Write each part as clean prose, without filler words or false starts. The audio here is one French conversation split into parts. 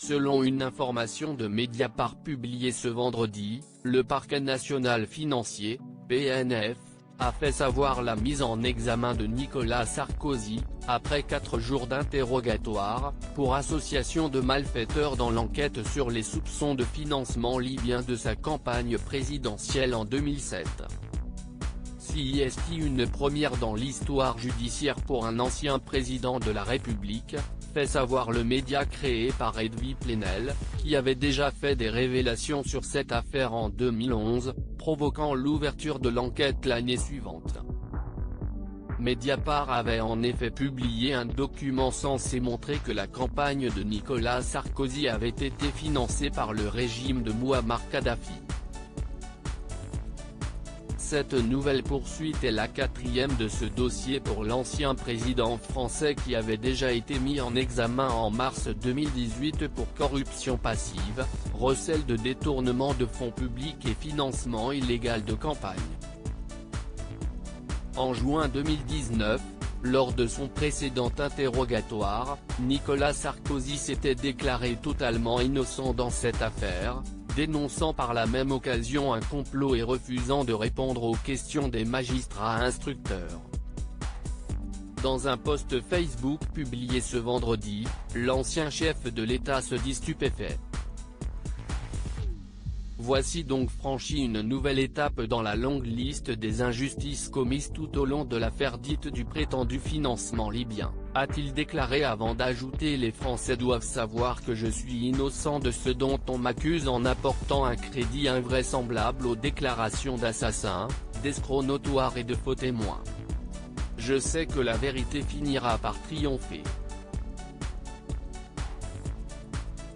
Selon une information de Mediapart publiée ce vendredi, le parquet national financier, PNF, a fait savoir la mise en examen de Nicolas Sarkozy, après 4 jours d'interrogatoire, pour association de malfaiteurs dans l'enquête sur les soupçons de financement libyen de sa campagne présidentielle en 2007. C'est une première dans l'histoire judiciaire pour un ancien président de la République, fait savoir le média créé par Edwy Plenel, qui avait déjà fait des révélations sur cette affaire en 2011, provoquant l'ouverture de l'enquête l'année suivante. Mediapart avait en effet publié un document censé montrer que la campagne de Nicolas Sarkozy avait été financée par le régime de Mouammar Kadhafi. Cette nouvelle poursuite est la 4e de ce dossier pour l'ancien président français qui avait déjà été mis en examen en mars 2018 pour corruption passive, recel de détournement de fonds publics et financement illégal de campagne. En juin 2019, lors de son précédent interrogatoire, Nicolas Sarkozy s'était déclaré totalement innocent dans cette affaire, dénonçant par la même occasion un complot et refusant de répondre aux questions des magistrats instructeurs. Dans un post Facebook publié ce vendredi, l'ancien chef de l'État se dit stupéfait. Voici donc franchi une nouvelle étape dans la longue liste des injustices commises tout au long de l'affaire dite du prétendu financement libyen, a-t-il déclaré avant d'ajouter: les Français doivent savoir que je suis innocent de ce dont on m'accuse, en apportant un crédit invraisemblable aux déclarations d'assassins, d'escrocs notoires et de faux témoins. Je sais que la vérité finira par triompher.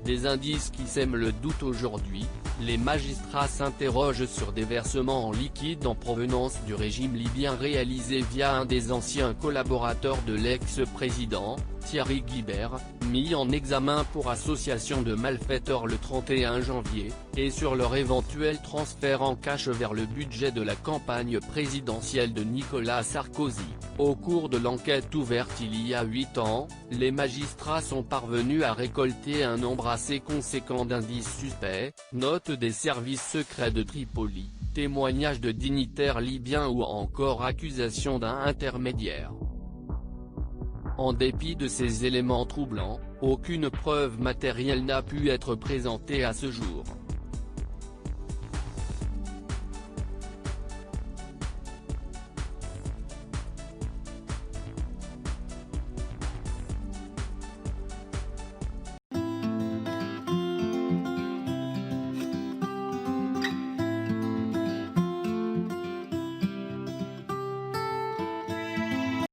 Des indices qui sèment le doute aujourd'hui. Les magistrats s'interrogent sur des versements en liquide en provenance du régime libyen réalisés via un des anciens collaborateurs de l'ex-président, Thierry Guibert, mis en examen pour association de malfaiteurs le 31 janvier, et sur leur éventuel transfert en cash vers le budget de la campagne présidentielle de Nicolas Sarkozy. Au cours de l'enquête ouverte il y a 8 ans, les magistrats sont parvenus à récolter un nombre assez conséquent d'indices suspects, notes des services secrets de Tripoli, témoignages de dignitaires libyens ou encore accusations d'un intermédiaire. En dépit de ces éléments troublants, aucune preuve matérielle n'a pu être présentée à ce jour.